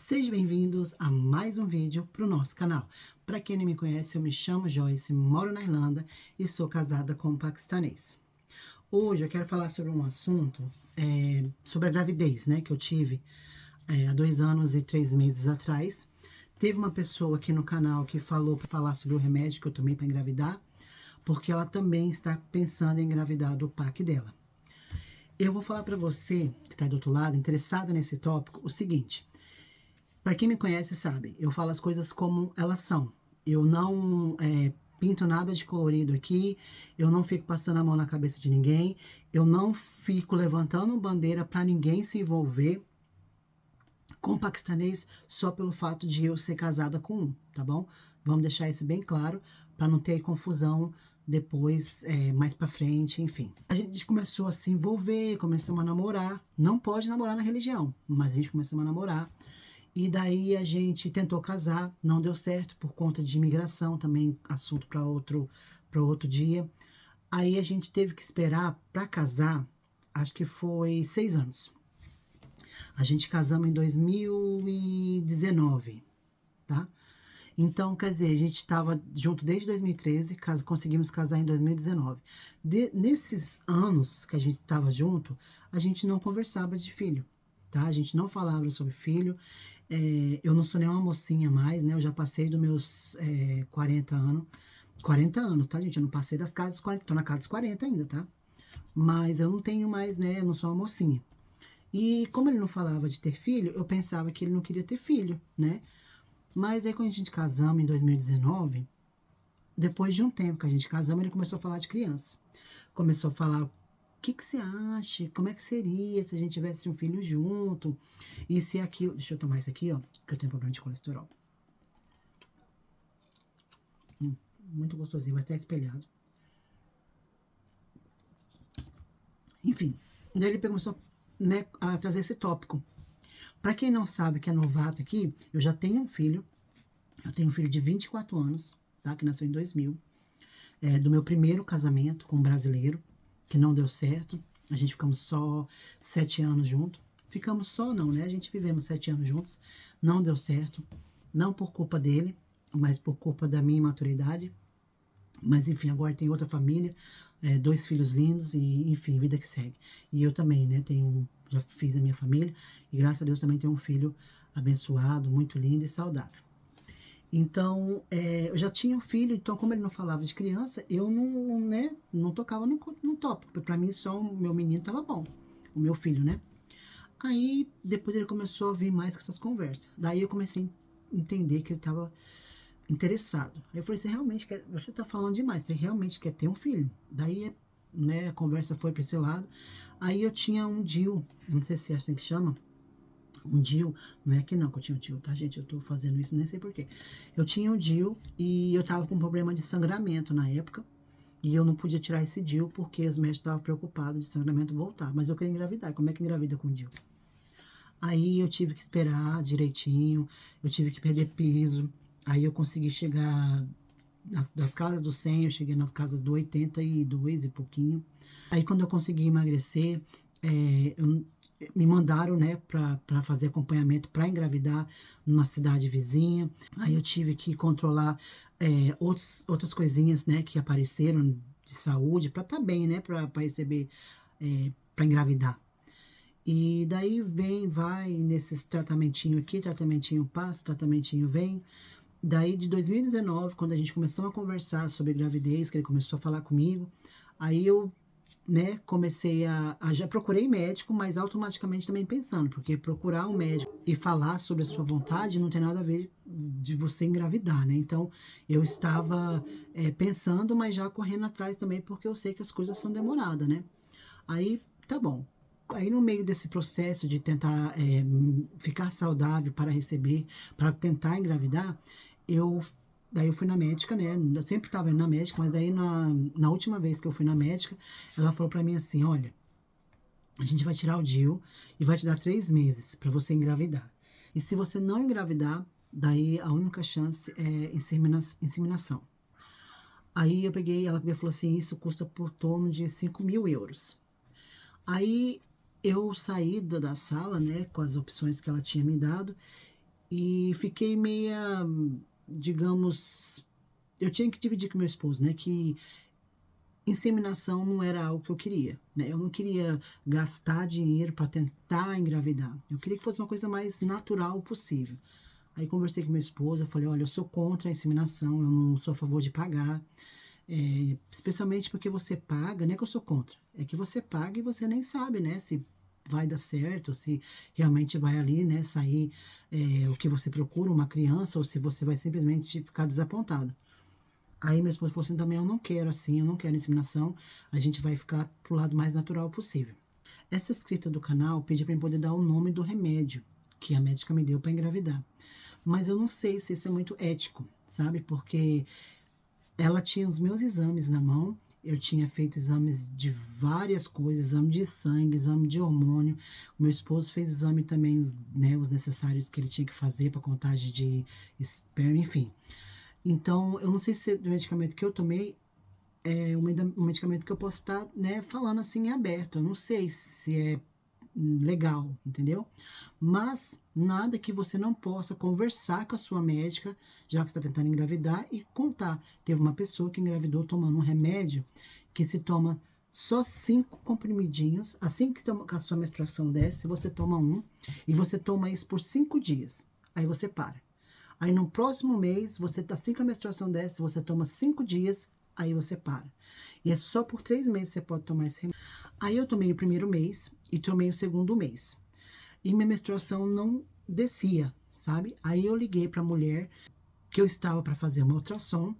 Sejam bem-vindos a mais um vídeo para o nosso canal. Para quem não me conhece, eu me chamo Joyce, moro na Irlanda e sou casada com um paquistanês. Hoje eu quero falar sobre um assunto, sobre a gravidez, né, que eu tive há 2 anos e 3 meses atrás. Teve uma pessoa aqui no canal que falou para falar sobre o remédio que eu tomei para engravidar, porque ela também está pensando em engravidar do PAC dela. Eu vou falar para você que está do outro lado, interessada nesse tópico, o seguinte. Para quem me conhece sabe, eu falo as coisas como elas são. Eu não pinto nada de colorido aqui, eu não fico passando a mão na cabeça de ninguém, eu não fico levantando bandeira para ninguém se envolver com o paquistanês só pelo fato de eu ser casada com um, tá bom? Vamos deixar isso bem claro para não ter confusão depois, mais para frente, enfim. A gente começou a se envolver, começamos a namorar. Não pode namorar na religião, mas a gente começou a namorar. E daí a gente tentou casar, não deu certo por conta de imigração, também assunto para outro dia. Aí a gente teve que esperar para casar, acho que foi 6 anos. A gente casamos em 2019, tá? Então, quer dizer, a gente estava junto desde 2013, conseguimos casar em 2019. Nesses anos que a gente estava junto, a gente não conversava de filho, tá? A gente não falava sobre filho. Eu não sou nem uma mocinha mais, né? Eu já passei dos meus 40 anos. 40 anos, tá, gente? Eu não passei das casas dos 40, tô na casa dos 40 ainda, tá? Mas eu não tenho mais, né? Eu não sou uma mocinha. E como ele não falava de ter filho, eu pensava que ele não queria ter filho, né? Mas aí quando a gente casamos em 2019, depois de um tempo que a gente casamos, ele começou a falar de criança. Começou a falar, o que você acha? Como é que seria se a gente tivesse um filho junto? E se aquilo... Deixa eu tomar isso aqui, ó, que eu tenho problema de colesterol. Muito gostosinho, vai até espelhado. Enfim, daí ele começou, né, a trazer esse tópico. Pra quem não sabe que é novato aqui, eu já tenho um filho. Eu tenho um filho de 24 anos, tá? Que nasceu em 2000. Do meu primeiro casamento com um brasileiro, que não deu certo. A gente ficamos só 7 anos juntos. Ficamos só não, né? A gente vivemos 7 anos juntos. Não deu certo. Não por culpa dele, mas por culpa da minha imaturidade. Mas enfim, agora tem outra família, 2 filhos lindos e enfim, vida que segue. E eu também, né? Já fiz a minha família e graças a Deus também tenho um filho abençoado, muito lindo e saudável. Então, eu já tinha um filho, então como ele não falava de criança, eu não, né, não tocava no tópico, porque pra mim só o meu menino tava bom, o meu filho, né? Aí, depois ele começou a vir mais com essas conversas. Daí eu comecei a entender que ele tava interessado. Aí eu falei, você tá falando demais, você realmente quer ter um filho? Daí, né, a conversa foi pra esse lado. Aí eu tinha um DIU, não sei se é assim que chama, um DIU, não é que não que eu tinha um DIU, tá, gente? Eu tô fazendo isso, nem sei porquê. Eu tinha um DIU e eu tava com problema de sangramento na época. E eu não podia tirar esse DIU porque as médicas estavam preocupadas de sangramento voltar. Mas eu queria engravidar. Como é que engravida com DIU? Aí eu tive que esperar direitinho, eu tive que perder peso. Aí eu consegui chegar das casas do 100, eu cheguei nas casas do 82 e pouquinho. Aí quando eu consegui emagrecer, me mandaram, né, para fazer acompanhamento para engravidar numa cidade vizinha. Aí eu tive que controlar outras coisinhas, né, que apareceram de saúde para estar bem, né, para receber, para engravidar. E daí vai nesses tratamentinho aqui, tratamentinho passa, tratamentinho vem. Daí de 2019, quando a gente começou a conversar sobre gravidez, que ele começou a falar comigo, aí eu, né, comecei já procurei médico, mas automaticamente também pensando, porque procurar um médico e falar sobre a sua vontade não tem nada a ver de você engravidar, né? Então eu estava pensando, mas já correndo atrás também, porque eu sei que as coisas são demoradas, né? Aí, tá bom. Aí no meio desse processo de tentar ficar saudável para receber, para tentar engravidar, eu daí eu fui na médica, né? Eu sempre estava indo na médica, mas daí na última vez que eu fui na médica, ela falou para mim assim, olha, a gente vai tirar o DIU e vai te dar 3 meses para você engravidar. E se você não engravidar, daí a única chance é inseminação. Aí ela pegou e falou assim, isso custa por torno de 5.000 euros. Aí eu saí da sala, né, com as opções que ela tinha me dado, e fiquei meia, digamos, eu tinha que dividir com meu esposo, né, que inseminação não era algo que eu queria, né? Eu não queria gastar dinheiro para tentar engravidar. Eu queria que fosse uma coisa mais natural possível. Aí conversei com meu esposo, eu falei, olha, eu sou contra a inseminação, eu não sou a favor de pagar, especialmente porque você paga, não é que eu sou contra, é que você paga e você nem sabe, né, se vai dar certo, se realmente vai ali, né, sair o que você procura, uma criança, ou se você vai simplesmente ficar desapontado. Aí meu esposo falou assim, também eu não quero assim, eu não quero inseminação, a gente vai ficar pro lado mais natural possível. Essa escrita do canal pediu para eu poder dar o nome do remédio que a médica me deu para engravidar. Mas eu não sei se isso é muito ético, sabe? Porque ela tinha os meus exames na mão, eu tinha feito exames de várias coisas, exame de sangue, exame de hormônio. O meu esposo fez exame também, os necessários que ele tinha que fazer para contagem de esperma, enfim. Então, eu não sei se o medicamento que eu tomei é um medicamento que eu posso estar, né, falando assim em aberto. Eu não sei se é legal, entendeu? Mas nada que você não possa conversar com a sua médica, já que está tentando engravidar, e contar. Teve uma pessoa que engravidou tomando um remédio que se toma só 5 comprimidinhos. Assim que a sua menstruação desce, você toma um e você toma isso por 5 dias. Aí você para. Aí no próximo mês, assim que a menstruação desce, você toma 5 dias, aí você para. E é só por 3 meses que você pode tomar esse remédio. Aí eu tomei o primeiro mês e tomei o segundo mês. E minha menstruação não descia, sabe? Aí eu liguei para a mulher que eu estava para fazer uma ultrassom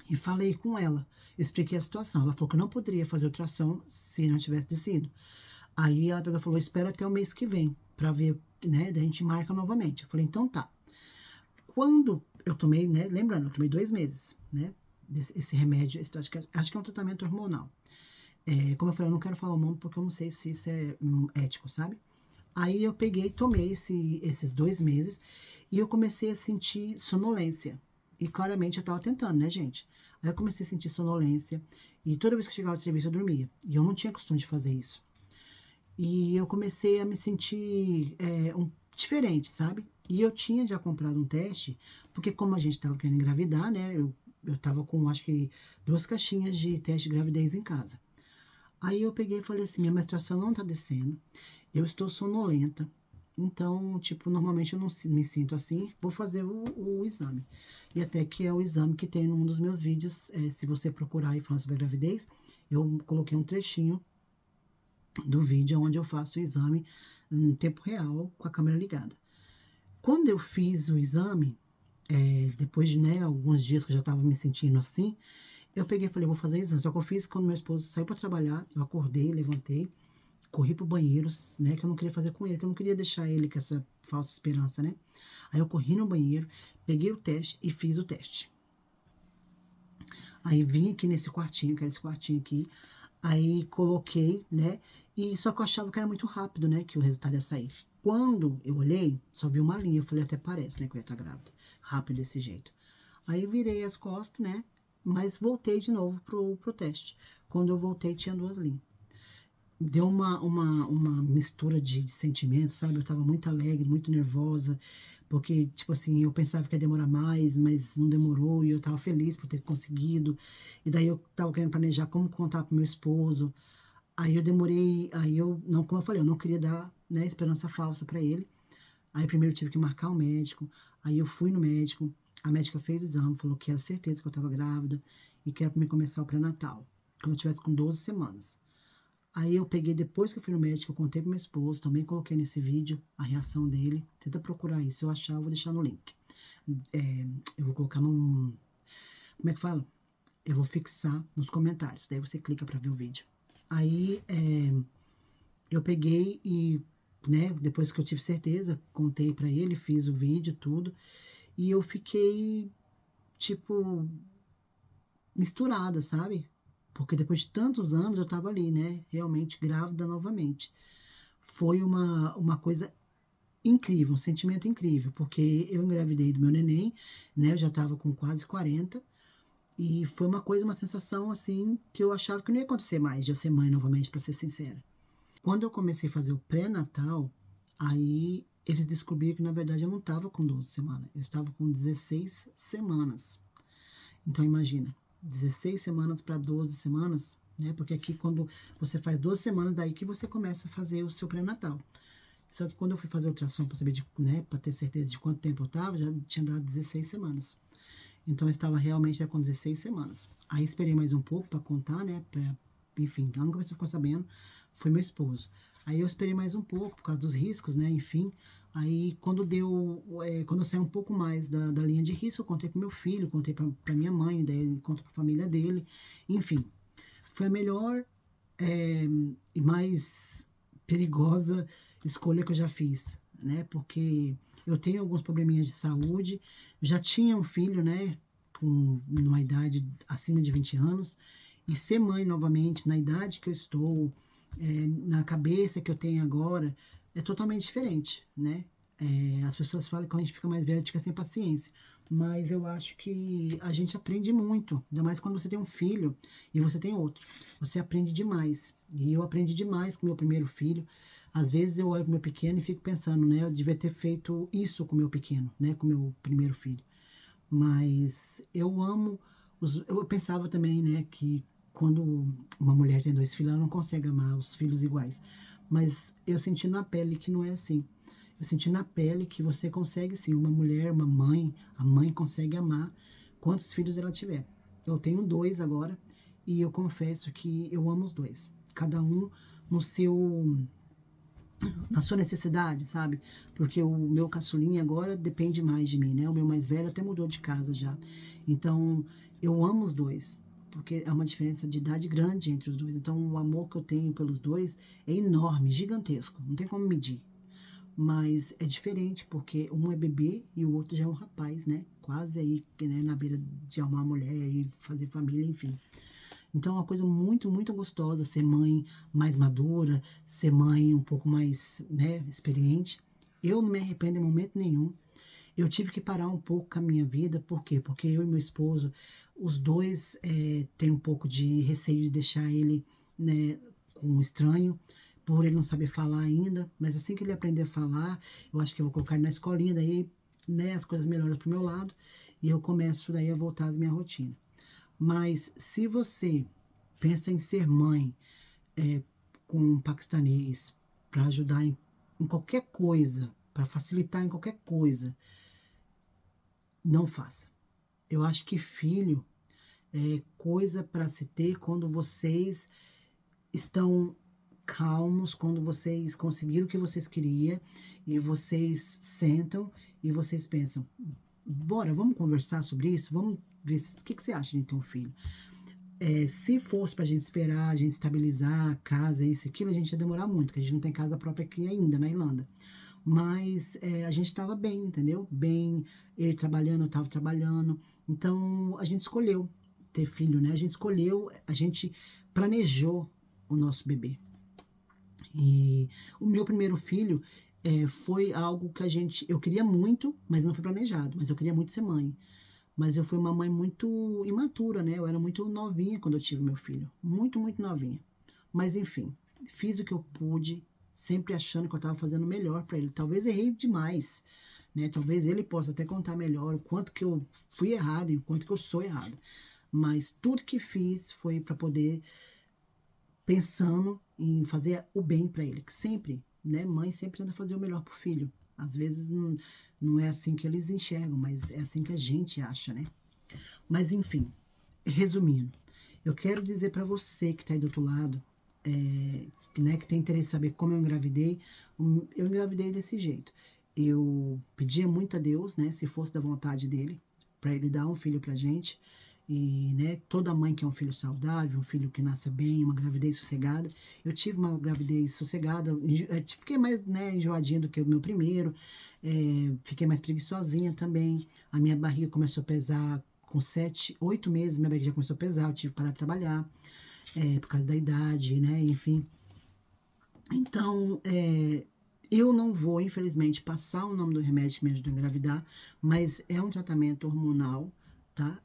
e falei com ela. Expliquei a situação. Ela falou que eu não poderia fazer ultrassom se não tivesse descido. Aí ela pegou e falou: espera até o mês que vem para ver, né? Daí a gente marca novamente. Eu falei: então tá. Quando eu tomei, né? Lembrando, eu tomei 2 meses, né? Esse remédio, acho que é um tratamento hormonal. Como eu falei, eu não quero falar o nome porque eu não sei se isso é ético, sabe? Aí eu peguei, tomei esses 2 meses e eu comecei a sentir sonolência. E claramente eu tava tentando, né, gente? Aí eu comecei a sentir sonolência e toda vez que eu chegava do serviço eu dormia. E eu não tinha costume de fazer isso. E eu comecei a me sentir diferente, sabe? E eu tinha já comprado um teste, porque como a gente tava querendo engravidar, né? Eu tava com, acho que, 2 caixinhas de teste de gravidez em casa. Aí eu peguei e falei assim, minha menstruação não tá descendo, eu estou sonolenta, então, tipo, normalmente eu não me sinto assim, vou fazer o exame. E até que é o exame que tem num dos meus vídeos, se você procurar e falar sobre a gravidez, eu coloquei um trechinho do vídeo onde eu faço o exame em tempo real com a câmera ligada. Quando eu fiz o exame, depois de, né, alguns dias que eu já estava me sentindo assim, eu peguei e falei, vou fazer exame. Só que eu fiz quando meu esposo saiu para trabalhar, eu acordei, levantei, corri pro banheiro, né, que eu não queria fazer com ele, que eu não queria deixar ele com essa falsa esperança, né? Aí eu corri no banheiro, peguei o teste e fiz o teste. Aí vim aqui nesse quartinho, que era esse quartinho aqui, aí coloquei, né? E só que eu achava que era muito rápido, né? Que o resultado ia sair. Quando eu olhei, só vi uma linha. Eu falei, até parece, né? Que eu ia estar grávida. Rápido desse jeito. Aí virei as costas, né? Mas voltei de novo pro teste. Quando eu voltei, tinha 2 linhas. Deu uma mistura de sentimentos, sabe? Eu tava muito alegre, muito nervosa, porque, tipo assim, eu pensava que ia demorar mais, mas não demorou, e eu tava feliz por ter conseguido. E daí eu tava querendo planejar como contar pro meu esposo. Aí eu demorei, aí eu, não, como eu falei, eu não queria dar, né, esperança falsa pra ele. Aí primeiro eu tive que marcar o médico, aí eu fui no médico, a médica fez o exame, falou que era certeza que eu tava grávida e que era pra mim começar o pré-natal, quando eu tivesse com 12 semanas. Aí eu peguei, depois que eu fui no médico, eu contei pro meu esposo, também coloquei nesse vídeo a reação dele. Tenta procurar aí, se eu achar, eu vou deixar no link. Eu vou colocar num. Como é que fala? Eu vou fixar nos comentários, daí você clica pra ver o vídeo. Aí eu peguei e, né, depois que eu tive certeza, contei pra ele, fiz o vídeo, tudo. E eu fiquei, tipo, misturada, sabe? Porque depois de tantos anos eu tava ali, né? Realmente grávida novamente. Foi uma coisa incrível, um sentimento incrível, porque eu engravidei do meu neném, né? Eu já tava com quase 40, e foi uma coisa, uma sensação assim, que eu achava que não ia acontecer mais, de eu ser mãe novamente, para ser sincera. Quando eu comecei a fazer o pré-natal, aí eles descobriram que, na verdade, eu não estava com 12 semanas, eu estava com 16 semanas. Então, imagina, 16 semanas para 12 semanas, né? Porque aqui, quando você faz 12 semanas, daí que você começa a fazer o seu pré-natal. Só que quando eu fui fazer a ultrassom para saber, né, para ter certeza de quanto tempo eu estava, já tinha dado 16 semanas. Então, eu estava realmente já com 16 semanas. Aí, esperei mais um pouco para contar, né? Enfim, a única pessoa que ficou sabendo foi meu esposo. Aí, eu esperei mais um pouco por causa dos riscos, né? Enfim, aí, quando eu saí um pouco mais da linha de risco, eu contei pro meu filho, contei pra minha mãe, daí ele contou pra família dele. Enfim, foi a melhor e mais perigosa escolha que eu já fiz, né? Porque eu tenho alguns probleminhas de saúde, já tinha um filho, né? Com uma idade acima de 20 anos, e ser mãe novamente, na idade que eu estou, na cabeça que eu tenho agora, é totalmente diferente, né? As pessoas falam que quando a gente fica mais velho, a gente fica sem paciência. Mas eu acho que a gente aprende muito, ainda mais quando você tem um filho e você tem outro. Você aprende demais. E eu aprendi demais com meu primeiro filho. Às vezes eu olho pro meu pequeno e fico pensando, né? Eu devia ter feito isso com meu pequeno, né? Com meu primeiro filho. Mas eu amo. Eu pensava também, né? Que quando uma mulher tem dois filhos, ela não consegue amar os filhos iguais. Mas eu senti na pele que não é assim. Eu senti na pele que você consegue sim, uma mulher, uma mãe, a mãe consegue amar quantos filhos ela tiver. Eu tenho dois agora e eu confesso que eu amo os dois. Cada um no seu, na sua necessidade, sabe? Porque o meu caçulinha agora depende mais de mim, né? O meu mais velho até mudou de casa já. Então, eu amo os dois, porque é uma diferença de idade grande entre os dois. Então, o amor que eu tenho pelos dois é enorme, gigantesco. Não tem como medir. Mas é diferente, porque um é bebê e o outro já é um rapaz, né? Quase aí, né, na beira de arrumar uma mulher e fazer família, enfim. Então é uma coisa muito, muito gostosa ser mãe mais madura, ser mãe um pouco mais, né, experiente. Eu não me arrependo em momento nenhum. Eu tive que parar um pouco com a minha vida, por quê? Porque eu e meu esposo, os dois têm um pouco de receio de deixar ele, né, com um estranho, por ele não saber falar ainda, mas assim que ele aprender a falar, eu acho que eu vou colocar ele na escolinha, daí, né, as coisas melhoram pro meu lado, e eu começo daí a voltar à minha rotina. Mas se você pensa em ser mãe com um paquistanês para ajudar em qualquer coisa, para facilitar em qualquer coisa, não faça. Eu acho que filho é coisa para se ter quando vocês estão calmos, quando vocês conseguiram o que vocês queriam e vocês sentam e vocês pensam, bora, vamos conversar sobre isso? Vamos ver o que você acha de ter um filho. Se fosse pra gente esperar, a gente estabilizar a casa, isso e aquilo, a gente ia demorar muito, porque a gente não tem casa própria aqui ainda, na Irlanda. Mas a gente estava bem, entendeu? Bem, ele trabalhando, eu estava trabalhando. Então, a gente escolheu ter filho, né? A gente escolheu, a gente planejou o nosso bebê. E o meu primeiro filho foi algo que eu queria muito, mas não foi planejado. Mas eu queria muito ser mãe. Mas eu fui uma mãe muito imatura, né? Eu era muito novinha quando eu tive meu filho. Muito, muito novinha. Mas enfim, fiz o que eu pude, sempre achando que eu estava fazendo o melhor para ele. Talvez errei demais, né? Talvez ele possa até contar melhor o quanto que eu fui errado e o quanto que eu sou errado. Mas tudo que fiz foi para poder pensando em fazer o bem para ele, que sempre, né? Mãe sempre tenta fazer o melhor pro filho. Às vezes não é assim que eles enxergam, mas é assim que a gente acha, né? Mas enfim, resumindo, eu quero dizer para você que está aí do outro lado, né, que tem interesse em saber como eu engravidei, eu engravidei desse jeito. Eu pedia muito a Deus, né, se fosse da vontade dele, para ele dar um filho pra gente. E, né, toda mãe quer um filho saudável, um filho que nasça bem, uma gravidez sossegada. Eu tive uma gravidez sossegada, fiquei mais, né, enjoadinha do que o meu primeiro, fiquei mais preguiçosinha também. A minha barriga começou a pesar com 7, 8 meses, minha barriga já começou a pesar, eu tive que parar de trabalhar, por causa da idade, né, enfim. Então, eu não vou, infelizmente, passar o nome do remédio que me ajuda a engravidar, mas é um tratamento hormonal, tá?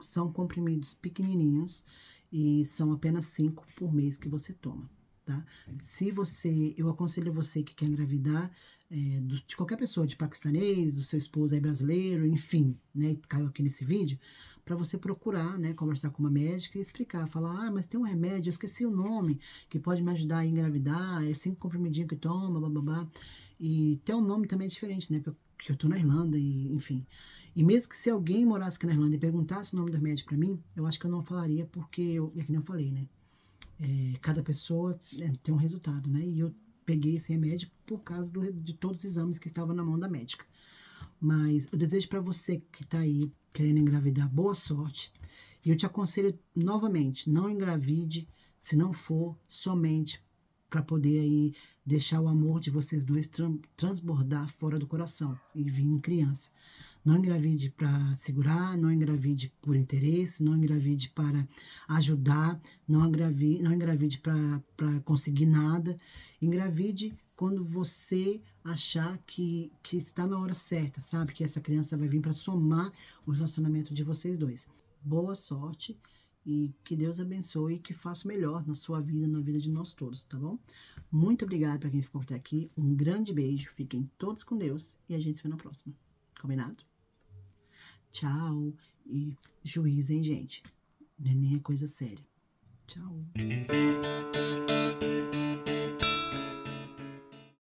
São comprimidos pequenininhos e são apenas 5 por mês que você toma, tá? Se você, eu aconselho você que quer engravidar, de qualquer pessoa, de paquistanês, do seu esposo aí brasileiro, enfim, né, caiu aqui nesse vídeo, para você procurar, né, conversar com uma médica e explicar, falar, mas tem um remédio, eu esqueci o nome, que pode me ajudar a engravidar, é 5 comprimidinhos que toma, bababá, e tem um nome também diferente, né, porque eu tô na Irlanda, e enfim. E mesmo que se alguém morasse aqui na Irlanda e perguntasse o nome do remédio para mim, eu acho que eu não falaria, porque, é que nem eu falei, né, cada pessoa tem um resultado, né, e eu peguei esse remédio por causa de todos os exames que estavam na mão da médica. Mas eu desejo para você que está aí querendo engravidar boa sorte. E eu te aconselho novamente, não engravide se não for somente para poder aí deixar o amor de vocês dois transbordar fora do coração e vir em criança. Não engravide para segurar, não engravide por interesse, não engravide para ajudar, não engravide para conseguir nada. Engravide quando você achar que está na hora certa, sabe? Que essa criança vai vir para somar o relacionamento de vocês dois. Boa sorte e que Deus abençoe e que faça o melhor na sua vida, na vida de nós todos, tá bom? Muito obrigada para quem ficou até aqui. Um grande beijo, fiquem todos com Deus e a gente se vê na próxima. Combinado? Tchau. E juízo, hein, gente? Neném é coisa séria. Tchau.